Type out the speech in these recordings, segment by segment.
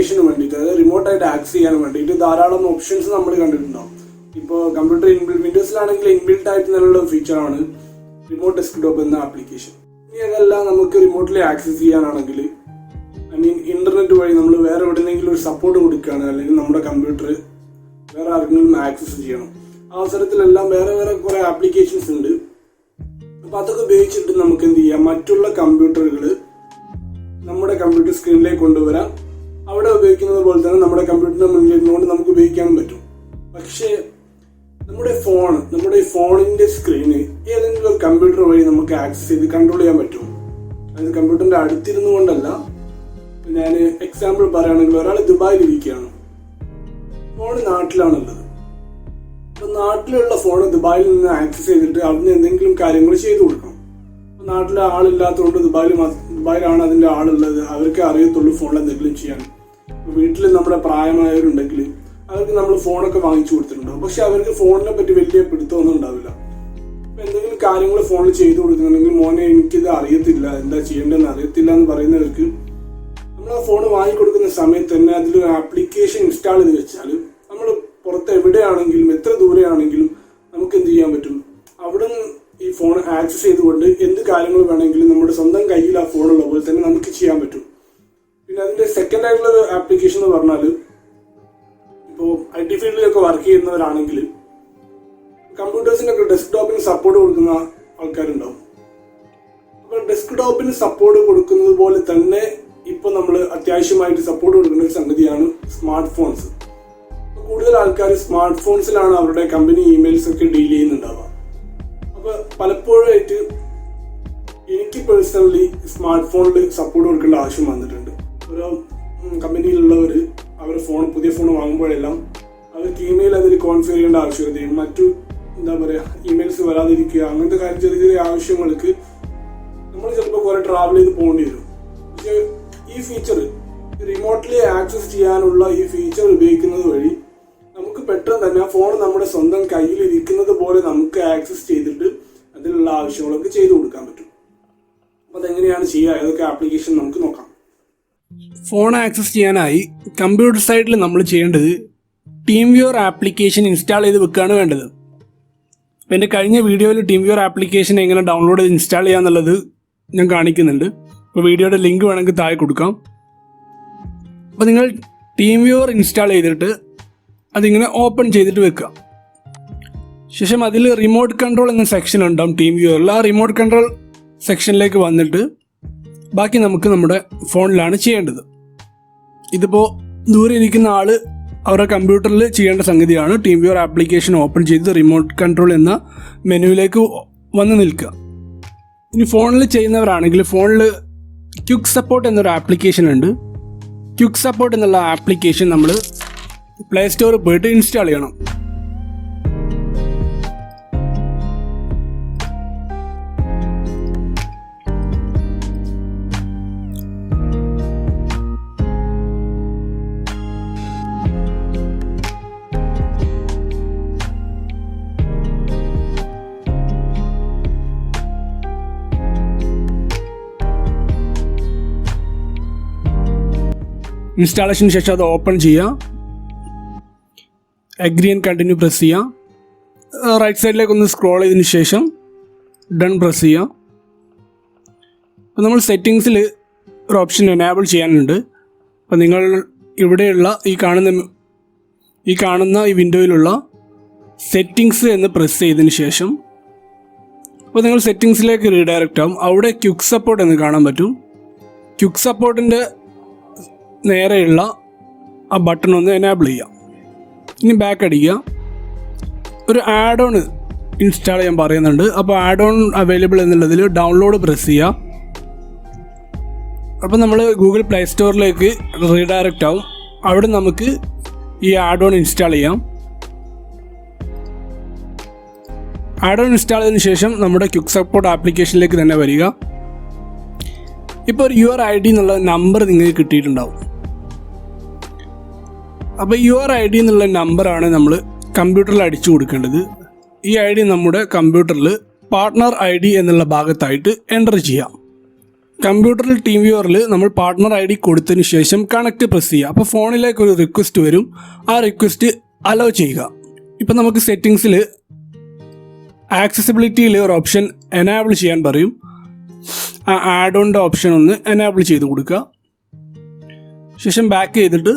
ആപ്ലിക്കേഷന് വേണ്ടിയിട്ട്, അതായത് റിമോട്ടായിട്ട് ആക്സസ് ചെയ്യാൻ വേണ്ടിയിട്ട് ധാരാളം ഓപ്ഷൻസ് നമ്മൾ കണ്ടിട്ടുണ്ടാവും. ഇപ്പോൾ കമ്പ്യൂട്ടർ വിൻഡോസിലാണെങ്കിൽ ഇൻബിൽട്ട് ആയിട്ട് നല്ല ഫീച്ചറാണ് റിമോട്ട് ഡെസ്ക്ടോപ്പ് എന്ന ആപ്ലിക്കേഷൻ. ഇനി അതെല്ലാം നമുക്ക് റിമോട്ടിലി ആക്സസ് ചെയ്യാനാണെങ്കിൽ, ഐ മീൻ ഇന്റർനെറ്റ് വഴി നമ്മൾ വേറെ എവിടെയെങ്കിലും ഒരു സപ്പോർട്ട് കൊടുക്കുകയാണ്, അല്ലെങ്കിൽ നമ്മുടെ കമ്പ്യൂട്ടർ വേറെ ആർക്കെങ്കിലും ആക്സസ് ചെയ്യണം. ആ അവസരത്തിലെല്ലാം വേറെ വേറെ കുറെ ആപ്ലിക്കേഷൻസ് ഉണ്ട്. അപ്പൊ അതൊക്കെ ഉപയോഗിച്ചിട്ട് നമുക്ക് എന്ത് ചെയ്യാം, മറ്റുള്ള കമ്പ്യൂട്ടറുകൾ നമ്മുടെ കമ്പ്യൂട്ടർ സ്ക്രീനിലേക്ക് കൊണ്ടുവരാം. അവിടെ ഉപയോഗിക്കുന്നത് പോലെ തന്നെ നമ്മുടെ കമ്പ്യൂട്ടറിന്റെ മുന്നിൽ ഇരുന്നുകൊണ്ട് നമുക്ക് ഉപയോഗിക്കാനും പറ്റും. പക്ഷേ നമ്മുടെ ഫോണിന്റെ സ്ക്രീന് ഏതെങ്കിലും ഒരു കമ്പ്യൂട്ടർ വഴി നമുക്ക് ആക്സസ് ചെയ്ത് കൺട്രോൾ ചെയ്യാൻ പറ്റും. അതായത് കമ്പ്യൂട്ടറിന്റെ അടുത്തിരുന്നു കൊണ്ടല്ല. ഞാൻ എക്സാമ്പിൾ പറയുകയാണെങ്കിൽ, ഒരാൾ ദുബായിൽ ഇരിക്കുകയാണ്, ഫോൺ നാട്ടിലാണുള്ളത്. അപ്പൊ നാട്ടിലുള്ള ഫോൺ ദുബായിൽ നിന്ന് ആക്സസ് ചെയ്തിട്ട് അവിടുന്ന് എന്തെങ്കിലും കാര്യങ്ങൾ ചെയ്തു കൊടുക്കണം. അപ്പൊ നാട്ടിലെ ആളില്ലാത്തതുകൊണ്ട് ദുബായിലാണ് അതിന്റെ ആളുള്ളത്, അവർക്ക് അറിയത്തുള്ളൂ ഫോണിൽ എന്തെങ്കിലും ചെയ്യാൻ. വീട്ടിൽ നമ്മുടെ പ്രായമായവരുണ്ടെങ്കിൽ അവർക്ക് നമ്മൾ ഫോണൊക്കെ വാങ്ങിച്ചു കൊടുത്തിട്ടുണ്ടാവും. പക്ഷെ അവർക്ക് ഫോണിനെ പറ്റി വലിയ പിടുത്തമൊന്നും ഉണ്ടാവില്ല. അപ്പൊ എന്തെങ്കിലും കാര്യങ്ങൾ ഫോണിൽ ചെയ്തു കൊടുക്കുന്നുണ്ടെങ്കിൽ, മോനെ എനിക്കിത് അറിയത്തില്ല, എന്താ ചെയ്യേണ്ടതെന്ന് അറിയത്തില്ല എന്ന് പറയുന്നവർക്ക് നമ്മൾ ആ ഫോൺ വാങ്ങിക്കൊടുക്കുന്ന സമയത്ത് തന്നെ അതിലൊരു ആപ്ലിക്കേഷൻ ഇൻസ്റ്റാൾ ചെയ്ത് വെച്ചാൽ നമ്മൾ പുറത്ത് എവിടെയാണെങ്കിലും എത്ര ദൂരെയാണെങ്കിലും നമുക്ക് എന്ത് ചെയ്യാൻ പറ്റും, അവിടെ നിന്ന് ഈ ഫോൺ ആക്സസ് ചെയ്തുകൊണ്ട് എന്ത് കാര്യങ്ങൾ വേണമെങ്കിലും നമ്മുടെ സ്വന്തം കയ്യിൽ ആ ഫോണുള്ള പോലെ തന്നെ നമുക്ക് ചെയ്യാൻ പറ്റും. പിന്നെ അതിന്റെ സെക്കൻഡ് ആയിട്ടുള്ള ഒരു ആപ്ലിക്കേഷൻ എന്ന് പറഞ്ഞാൽ, ഇപ്പോൾ IT ഫീൽഡിലൊക്കെ വർക്ക് ചെയ്യുന്നവരാണെങ്കിൽ കമ്പ്യൂട്ടേഴ്സിനൊക്കെ ഡെസ്ക്ടോപ്പിന് സപ്പോർട്ട് കൊടുക്കുന്ന ആൾക്കാരുണ്ടാവും. അപ്പോൾ ഡെസ്ക്ടോപ്പിന് സപ്പോർട്ട് കൊടുക്കുന്നത് പോലെ തന്നെ ഇപ്പൊ നമ്മൾ അത്യാവശ്യമായിട്ട് സപ്പോർട്ട് കൊടുക്കുന്ന ഒരു സംഗതിയാണ് സ്മാർട്ട് ഫോൺസ്. കൂടുതൽ ആൾക്കാർ സ്മാർട്ട് ഫോൺസിലാണ് അവരുടെ കമ്പനി ഇമെയിൽസ് ഒക്കെ ഡീൽ ചെയ്യുന്നുണ്ടാവുക. അപ്പൊ പലപ്പോഴായിട്ട് എനിക്ക് പേഴ്സണലി സ്മാർട്ട് ഫോണിൽ സപ്പോർട്ട് കൊടുക്കേണ്ട ആവശ്യം വന്നിട്ടുണ്ട്. ഓരോ കമ്പനിയിലുള്ളവർ അവർ പുതിയ ഫോൺ വാങ്ങുമ്പോഴെല്ലാം അവർക്ക് ഇമെയിൽ അതിൽ കോൺഫിഗർ ചെയ്യേണ്ട ആവശ്യകതയും മറ്റു ഇമെയിൽസ് വരാതിരിക്കുക, അങ്ങനത്തെ കാര്യം ചെറിയ ചെറിയ ആവശ്യങ്ങൾക്ക് നമ്മൾ ചിലപ്പോൾ കുറെ ട്രാവൽ ചെയ്ത് പോകേണ്ടി വരും. പക്ഷെ ഈ ഫീച്ചർ, റിമോട്ട്ലി ആക്സസ് ചെയ്യാനുള്ള ഈ ഫീച്ചർ ഉപയോഗിക്കുന്നത് വഴി നമുക്ക് പെട്ടെന്ന് തന്നെ ആ ഫോൺ നമ്മുടെ സ്വന്തം കയ്യിൽ ഇരിക്കുന്നത് പോലെ നമുക്ക് ആക്സസ് ചെയ്തിട്ട് അതിലുള്ള ആവശ്യങ്ങളൊക്കെ ചെയ്തു കൊടുക്കാൻ പറ്റും. അപ്പൊ അതെങ്ങനെയാണ് ചെയ്യുക, ഏതൊക്കെ ആപ്ലിക്കേഷൻ നമുക്ക് നോക്കാം. ഫോൺ ആക്സസ് ചെയ്യാനായി കമ്പ്യൂട്ടർ സൈഡിൽ നമ്മൾ ചെയ്യേണ്ടത് TeamViewer ആപ്ലിക്കേഷൻ ഇൻസ്റ്റാൾ ചെയ്ത് വെക്കുകയാണ് വേണ്ടത്. അപ്പോൾ എൻ്റെ കഴിഞ്ഞ വീഡിയോയിൽ TeamViewer ആപ്ലിക്കേഷൻ എങ്ങനെ ഡൗൺലോഡ് ചെയ്ത് ഇൻസ്റ്റാൾ ചെയ്യാന്നുള്ളത് ഞാൻ കാണിക്കുന്നുണ്ട്. അപ്പോൾ വീഡിയോയുടെ ലിങ്ക് വേണമെങ്കിൽ താഴെ കൊടുക്കാം. അപ്പോൾ നിങ്ങൾ TeamViewer ഇൻസ്റ്റാൾ ചെയ്തിട്ട് അതിങ്ങനെ ഓപ്പൺ ചെയ്തിട്ട് വെക്കുക. ശേഷം അതിൽ റിമോട്ട് കൺട്രോൾ എന്ന സെക്ഷൻ ഉണ്ടാവും TeamViewerൽ. ആ റിമോട്ട് കൺട്രോൾ സെക്ഷനിലേക്ക് വന്നിട്ട് ബാക്കി നമുക്ക് നമ്മുടെ ഫോണിലാണ് ചെയ്യേണ്ടത്. ഇതിപ്പോൾ ദൂരെ ഇരിക്കുന്ന ആൾ അവരുടെ കമ്പ്യൂട്ടറിൽ ചെയ്യേണ്ട സംഗതിയാണ്. TeamViewer ആപ്ലിക്കേഷൻ ഓപ്പൺ ചെയ്ത് റിമോട്ട് കൺട്രോൾ എന്ന മെനുവിലേക്ക് വന്ന് നിൽക്കുക. ഇനി ഫോണിൽ ചെയ്യുന്നവരാണെങ്കിൽ ഫോണിൽ ക്വിക്ക് സപ്പോർട്ട് എന്നൊരു ആപ്ലിക്കേഷൻ ഉണ്ട്. ക്വിക്ക് സപ്പോർട്ട് എന്നുള്ള ആപ്ലിക്കേഷൻ നമ്മൾ പ്ലേ സ്റ്റോറിൽ പോയിട്ട് ഇൻസ്റ്റാൾ ചെയ്യണം. ഇൻസ്റ്റാളേഷന് ശേഷം അത് ഓപ്പൺ ചെയ്യുക. അഗ്രി ആൻഡ് കണ്ടിന്യൂ പ്രസ് ചെയ്യുക. റൈറ്റ് സൈഡിലേക്ക് ഒന്ന് സ്ക്രോൾ ചെയ്തതിന് ശേഷം ഡൺ പ്രസ് ചെയ്യുക. അപ്പോൾ നമ്മൾ സെറ്റിങ്സിൽ ഒരു ഓപ്ഷൻ എനേബിൾ ചെയ്യാനുണ്ട്. അപ്പോൾ നിങ്ങൾ ഇവിടെയുള്ള ഈ കാണുന്ന ഈ വിൻഡോയിലുള്ള സെറ്റിങ്സ് എന്ന് പ്രസ് ചെയ്തതിന് ശേഷം അപ്പോൾ നിങ്ങൾ സെറ്റിങ്സിലേക്ക് റീഡയറക്റ്റ് ആവും. അവിടെ ക്വിക്ക് സപ്പോർട്ട് എന്ന് കാണാൻ പറ്റും. ക്വിക്ക് സപ്പോർട്ടിൻ്റെ നേരെയുള്ള ആ ബട്ടൺ ഒന്ന് എനേബിൾ ചെയ്യുക. ഇനി ബാക്ക് അടിക്കുക. ഒരു ആഡ് ഓൺ ഇൻസ്റ്റാൾ ചെയ്യാൻ പറയുന്നുണ്ട്. അപ്പോൾ ആഡ് ഓൺ അവൈലബിൾ എന്നുള്ളതിൽ ഡൗൺലോഡ് പ്രസ് ചെയ്യുക. അപ്പോൾ നമ്മൾ ഗൂഗിൾ പ്ലേ സ്റ്റോറിലേക്ക് റീഡയറക്റ്റ് ആവും. അവിടെ നമുക്ക് ഈ ആഡ് ഓൺ ഇൻസ്റ്റാൾ ചെയ്യാം. ആഡ് ഓൺ ഇൻസ്റ്റാൾ ചെയ്തതിന് ശേഷം നമ്മുടെ ക്വിക്ക് സപ്പോർട്ട് ആപ്ലിക്കേഷനിലേക്ക് തന്നെ വരിക. ഇപ്പോൾ ഒരു URID എന്നുള്ള നമ്പർ നിങ്ങൾക്ക് കിട്ടിയിട്ടുണ്ടാവും. അപ്പോൾ URID എന്നുള്ള നമ്പറാണ് നമ്മൾ കമ്പ്യൂട്ടറിൽ അടിച്ചു കൊടുക്കേണ്ടത്. ഈ ID നമ്മുടെ കമ്പ്യൂട്ടറിൽ പാർട്ട്ണർ ID എന്നുള്ള ഭാഗത്തായിട്ട് എൻ്റർ ചെയ്യാം. കമ്പ്യൂട്ടറിൽ ടീം വ്യൂവറിൽ നമ്മൾ പാർട്ട്ണർ ID കൊടുത്തതിന് ശേഷം കണക്റ്റ് പ്രസ് ചെയ്യുക. അപ്പോൾ ഫോണിലേക്ക് ഒരു റിക്വസ്റ്റ് വരും. ആ റിക്വസ്റ്റ് അലോ ചെയ്യുക. ഇപ്പം നമുക്ക് സെറ്റിങ്സിൽ ആക്സസിബിലിറ്റിയിൽ ഒരു ഓപ്ഷൻ എനാബിൾ ചെയ്യാൻ പറയും. ആ ആഡ് ഓണിൻ്റെ ഓപ്ഷൻ ഒന്ന് എനാബിൾ ചെയ്ത് കൊടുക്കുക. ശേഷം ബാക്ക് ചെയ്തിട്ട്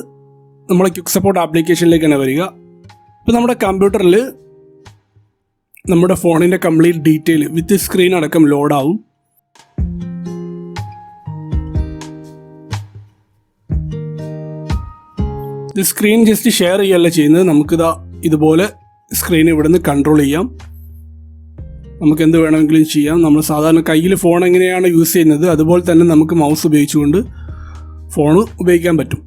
നമ്മളെ ക്വിക്ക് സപ്പോർട്ട് ആപ്ലിക്കേഷനിലേക്കാണ് വരിക. ഇപ്പോൾ നമ്മുടെ കമ്പ്യൂട്ടറിൽ നമ്മുടെ ഫോണിൻ്റെ കംപ്ലീറ്റ് ഡീറ്റെയിൽ വിത്ത് സ്ക്രീൻ അടക്കം ലോഡാവും. ഇത് സ്ക്രീൻ ജസ്റ്റ് ഷെയർ ചെയ്യുകയല്ല ചെയ്യുന്നത്. നമുക്കിതാ ഇതുപോലെ സ്ക്രീൻ ഇവിടെ നിന്ന് കൺട്രോൾ ചെയ്യാം. നമുക്ക് എന്ത് വേണമെങ്കിലും ചെയ്യാം. നമ്മൾ സാധാരണ കയ്യിൽ ഫോൺ എങ്ങനെയാണ് യൂസ് ചെയ്യുന്നത് അതുപോലെ തന്നെ നമുക്ക് മൗസ് ഉപയോഗിച്ചുകൊണ്ട് ഫോൺ ഉപയോഗിക്കാൻ പറ്റും.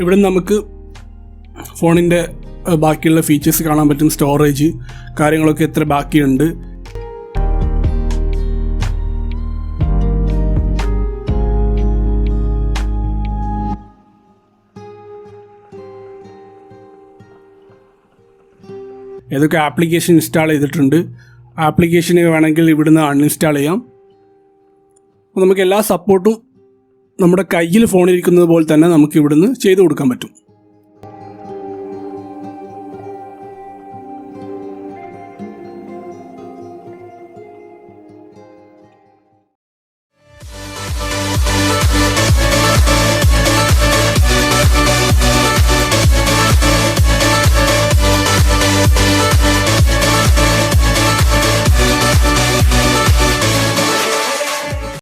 ഇവിടെ നമുക്ക് ഫോണിൻ്റെ ബാക്കിയുള്ള ഫീച്ചേഴ്സ് കാണാൻ പറ്റും. സ്റ്റോറേജ് കാര്യങ്ങളൊക്കെ എത്ര ബാക്കിയുണ്ട്. ഏതൊക്കെ ആപ്ലിക്കേഷൻ ഇൻസ്റ്റാൾ ചെയ്തിട്ടുണ്ട്. ആപ്ലിക്കേഷന് വേണമെങ്കിൽ ഇവിടുന്ന് അൺഇൻസ്റ്റാൾ ചെയ്യാം. നമുക്ക് എല്ലാ സപ്പോർട്ടും നമ്മുടെ കയ്യിൽ ഫോണിരിക്കുന്നത് പോലെ തന്നെ നമുക്ക് ഇവിടുന്ന് ചെയ്തു കൊടുക്കാൻ പറ്റും.